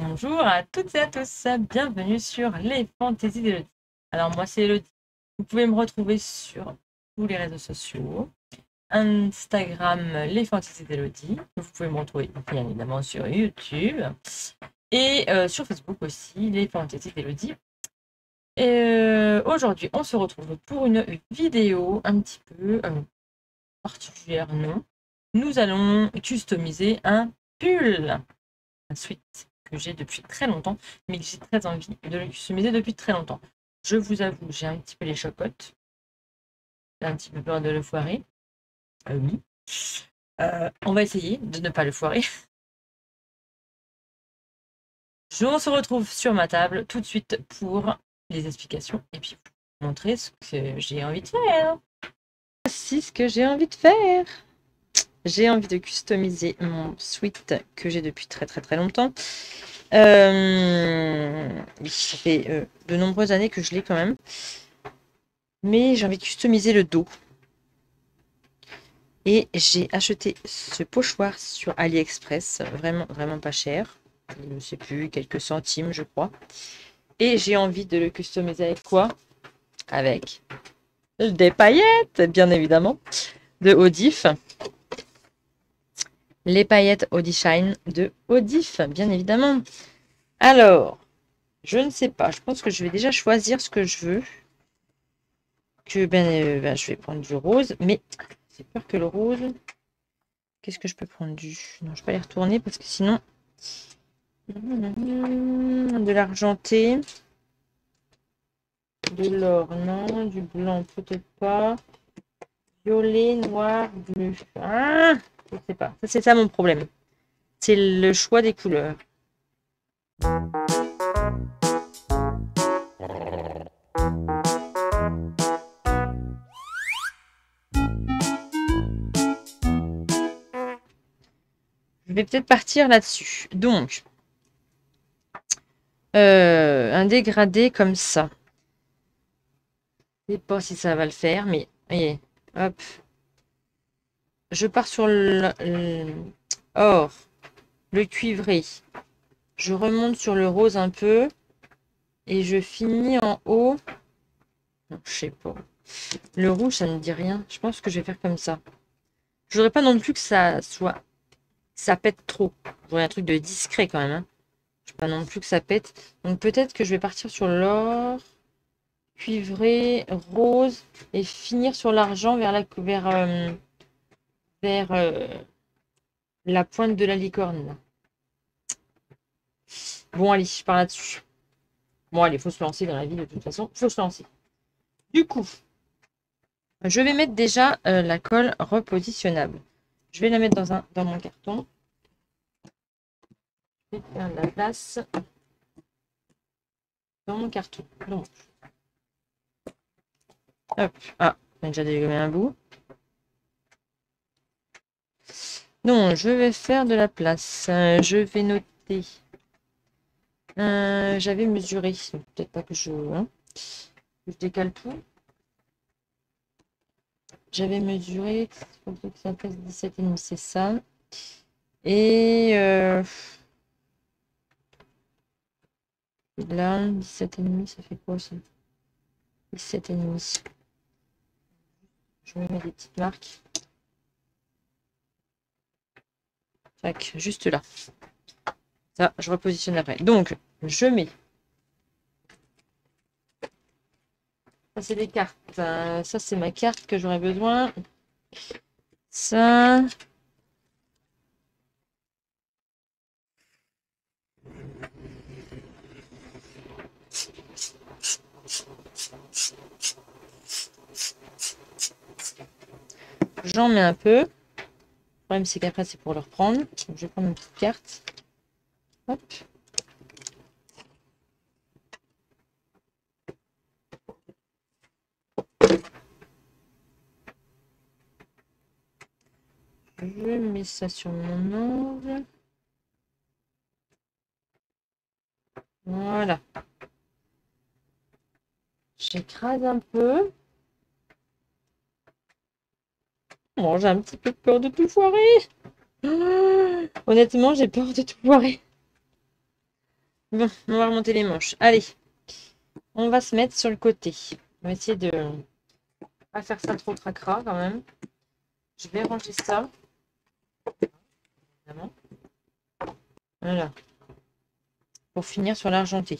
Bonjour à toutes et à tous, bienvenue sur les Fantaisies d'Elodie. Alors moi c'est Elodie, vous pouvez me retrouver sur tous les réseaux sociaux, Instagram les Fantaisies d'Elodie, vous pouvez me retrouver bien évidemment sur YouTube et sur Facebook aussi les Fantaisies d'Elodie. Et aujourd'hui on se retrouve pour une vidéo un petit peu particulière, non. Nous allons customiser un pull, un sweat que j'ai depuis très longtemps, mais que j'ai très envie de le customiser depuis très longtemps. Je vous avoue, j'ai un petit peu les chocottes. J'ai un petit peu peur de le foirer. Oui. On va essayer de ne pas le foirer. On se retrouve sur ma table tout de suite pour les explications et puis vous montrer ce que j'ai envie de faire. Voici ce que j'ai envie de faire. J'ai envie de customiser mon sweat que j'ai depuis très longtemps. Ça fait de nombreuses années que je l'ai quand même. Mais j'ai envie de customiser le dos. Et j'ai acheté ce pochoir sur AliExpress, vraiment pas cher. Je ne sais plus, quelques centimes je crois. Et j'ai envie de le customiser avec quoi? Avec des paillettes, bien évidemment, de Odif. Les paillettes Odishine de Odif, bien évidemment. Alors, je ne sais pas, je pense que je vais déjà choisir ce que je veux. Je vais prendre du rose, mais j'ai peur que le rose... Qu'est-ce que je peux prendre du... Non, je ne vais pas les retourner parce que sinon... De l'argenté. De l'or, non. Du blanc, peut-être pas. Violet, noir, bleu. Ah, je ne sais pas. C'est ça mon problème. C'est le choix des couleurs. Je vais peut-être partir là-dessus. Donc, un dégradé comme ça. Je ne sais pas si ça va le faire, mais voyez, hop. Je pars sur or, le cuivré. Je remonte sur le rose un peu et je finis en haut. Non, je sais pas. Le rouge, ça ne dit rien. Je pense que je vais faire comme ça. Je voudrais pas non plus que ça pète trop. Je voudrais un truc de discret quand même. Hein. Je veux pas non plus que ça pète. Donc peut-être que je vais partir sur l'or, cuivré, rose et finir sur l'argent la pointe de la licorne. Bon, allez, je pars là-dessus. Bon, allez, faut se lancer dans la vie de toute façon. Faut se lancer. Du coup, je vais mettre déjà la colle repositionnable. Je vais la mettre dans mon carton. Je vais faire de la place dans mon carton. Donc, hop. Ah, j'ai déjà dégommé un bout. Donc, je vais faire de la place. Je vais noter. J'avais mesuré. Peut-être pas que je décale tout. J'avais mesuré. Il faut que ça fasse 17,5, c'est ça. Et là, 17,5, ça fait quoi ça? 17,5. Je me mets des petites marques. Tac, juste là. Ça, je repositionne après. Donc, je mets. Ça, c'est des cartes. Ça, c'est ma carte que j'aurais besoin. Ça. J'en mets un peu. Le problème, c'est qu'après, c'est pour le reprendre. Donc, je vais prendre une petite carte. Hop. Je mets ça sur mon angle. Voilà. J'écrase un peu. Bon, j'ai un petit peu peur de tout foirer. Honnêtement, j'ai peur de tout foirer. Bon, on va remonter les manches. Allez, on va se mettre sur le côté. On va essayer de pas faire ça trop cracra quand même. Je vais ranger ça. Évidemment. Voilà. Pour finir sur l'argenté.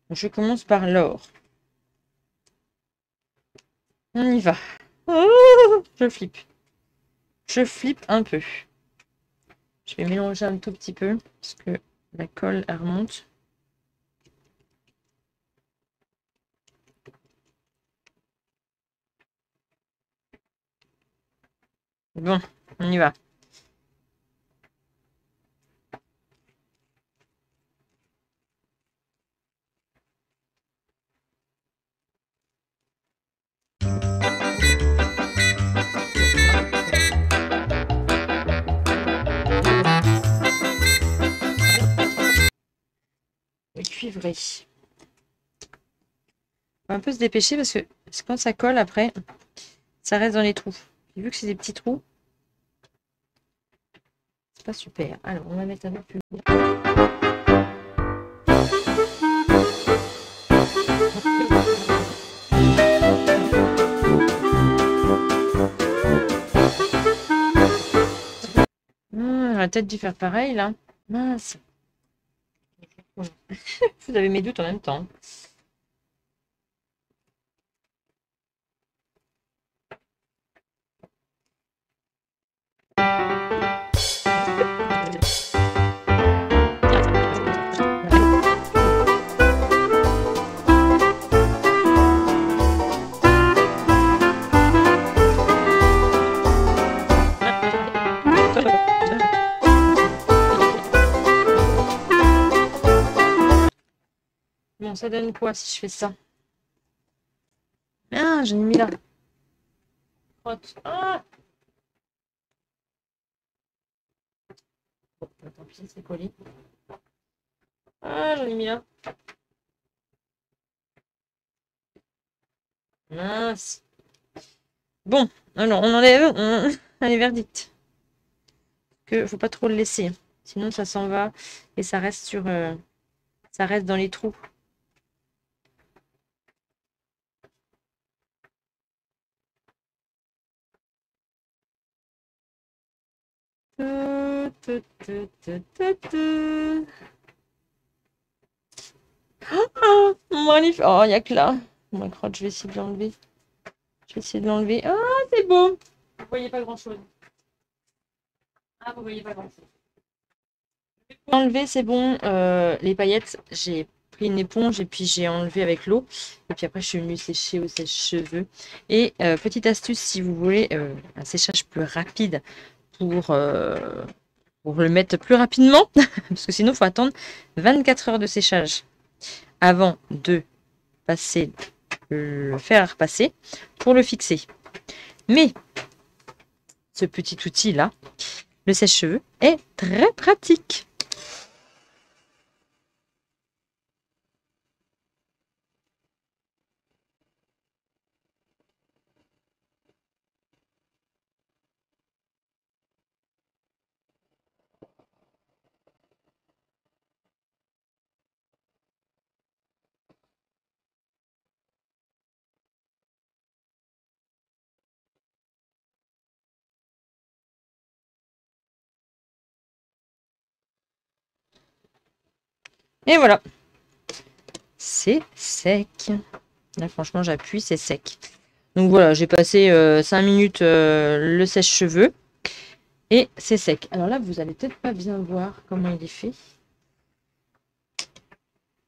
Donc, je commence par l'or. On y va. Oh, je flippe. Je flippe un peu. Je vais mélanger un tout petit peu parce que la colle elle remonte. Bon, on y va. Le cuivré. On va un peu se dépêcher parce que quand ça colle après, ça reste dans les trous. Et vu que c'est des petits trous, c'est pas super. Alors, on va mettre un peu plus. On a peut-être dû faire pareil là. Mince. Vous avez mes doutes en même temps. Bon, ça donne quoi si je fais ça? Ah, j'en ai mis là. Ah, bon, tant pis, c'est collé. Ah, j'en ai mis là. Mince. Bon, alors on enlève, allez, verdict. Que faut pas trop le laisser, hein. Sinon ça s'en va et ça reste sur, ça reste dans les trous. Oh, magnifique. Oh, il n'y a que là. Ma crotte, je vais essayer de l'enlever. Je vais essayer de l'enlever. Ah, c'est beau. Vous voyez pas grand-chose. Ah, vous voyez pas grand-chose. Enlever, c'est bon. Les paillettes, j'ai pris une éponge et puis j'ai enlevé avec l'eau. Et puis après, je suis venue sécher au sèche-cheveux. Et petite astuce, si vous voulez un séchage plus rapide pour le mettre plus rapidement, parce que sinon, il faut attendre 24 heures de séchage avant de passer le fer à repasser pour le fixer. Mais ce petit outil là, le sèche-cheveux, est très pratique. Et voilà, c'est sec. Là franchement j'appuie, c'est sec. Donc voilà, j'ai passé 5 minutes le sèche-cheveux et c'est sec. Alors là, vous allez peut-être pas bien voir comment il est fait.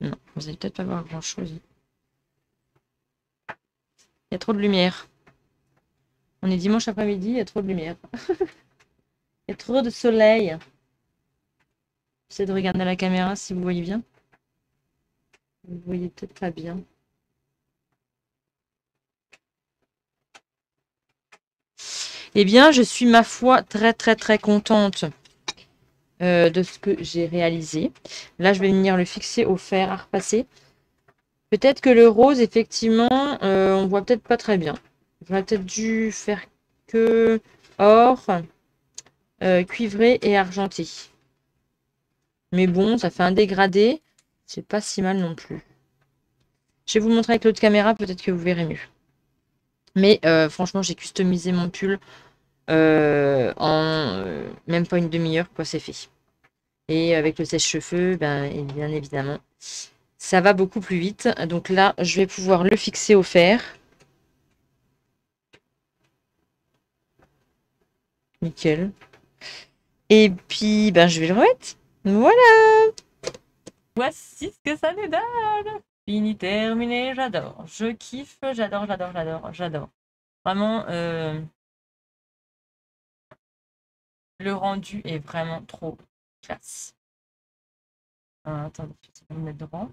Non, vous allez peut-être pas voir grand-chose. Il y a trop de lumière. On est dimanche après-midi, il y a trop de lumière. Il y a trop de soleil. J'essaie de regarder la caméra si vous voyez bien. Vous voyez peut-être pas bien. Eh bien, je suis, ma foi, très, très, très contente de ce que j'ai réalisé. Là, je vais venir le fixer au fer à repasser. Peut-être que le rose, effectivement, on voit peut-être pas très bien. J'aurais peut-être dû faire que or, cuivré et argenté. Mais bon, ça fait un dégradé. C'est pas si mal non plus. Je vais vous le montrer avec l'autre caméra, peut-être que vous verrez mieux. Mais franchement, j'ai customisé mon pull en même pas une demi-heure, quoi, c'est fait. Et avec le sèche-cheveux, ben, bien évidemment, ça va beaucoup plus vite. Donc là, je vais pouvoir le fixer au fer. Nickel. Et puis, ben, je vais le remettre. Voilà. Voici ce que ça nous donne. Fini, terminé, j'adore. Je kiffe, j'adore, j'adore, j'adore, j'adore. Vraiment, le rendu est vraiment trop classe. Attendez, je vais me mettre droit.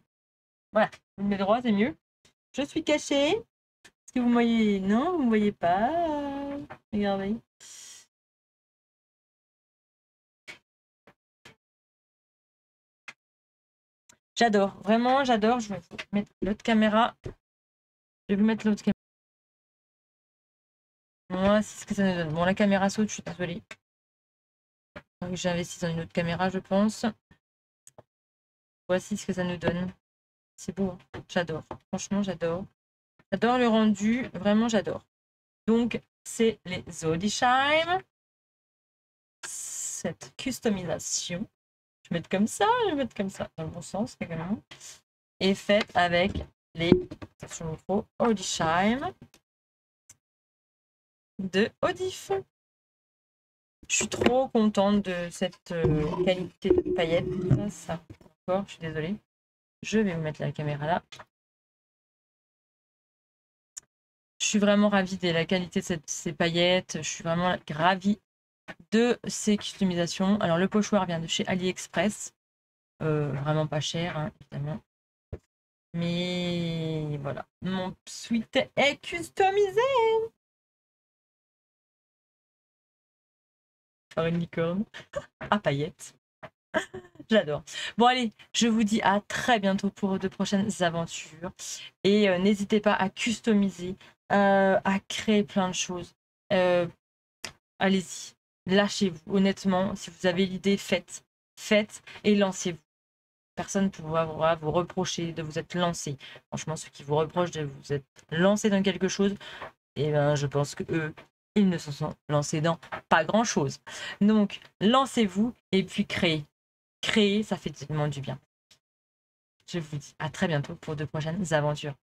Voilà, je me mets droit, c'est mieux. Je suis cachée. Est-ce que vous me voyez? Non, vous me voyez pas. Regardez. J'adore, vraiment, j'adore. Je vais vous mettre l'autre caméra. Je vais vous mettre l'autre caméra. Moi, c'est ce que ça nous donne. Bon, la caméra saute, je suis désolée. J'ai investi dans une autre caméra, je pense. Voici ce que ça nous donne. C'est beau, hein. J'adore. Franchement, j'adore. J'adore le rendu. Vraiment, j'adore. Donc, c'est les Zodishime. Cette customisation. Je vais mettre comme ça, je vais mettre comme ça. Dans le bon sens, également. Et faite avec les, attention au micro, Odishime de Odif. Je suis trop contente de cette qualité de paillettes. Ça, encore, je suis désolée. Je vais vous mettre la caméra là. Je suis vraiment ravie de la qualité de ces paillettes. Je suis vraiment ravie de ces customisations. Alors, le pochoir vient de chez AliExpress. Vraiment pas cher, hein, évidemment. Mais voilà, mon sweat est customisé par une licorne à paillettes. J'adore. Bon allez, je vous dis à très bientôt pour de prochaines aventures. Et n'hésitez pas à customiser, à créer plein de choses. Allez-y, lâchez-vous. Honnêtement, si vous avez l'idée, faites. Faites et lancez-vous. Personne ne pourra vous reprocher de vous être lancé. Franchement, ceux qui vous reprochent de vous être lancé dans quelque chose, eh ben, je pense que eux, ils ne se sont lancés dans pas grand-chose. Donc, lancez-vous et puis créez. Créer, ça fait tellement du bien. Je vous dis à très bientôt pour de prochaines aventures.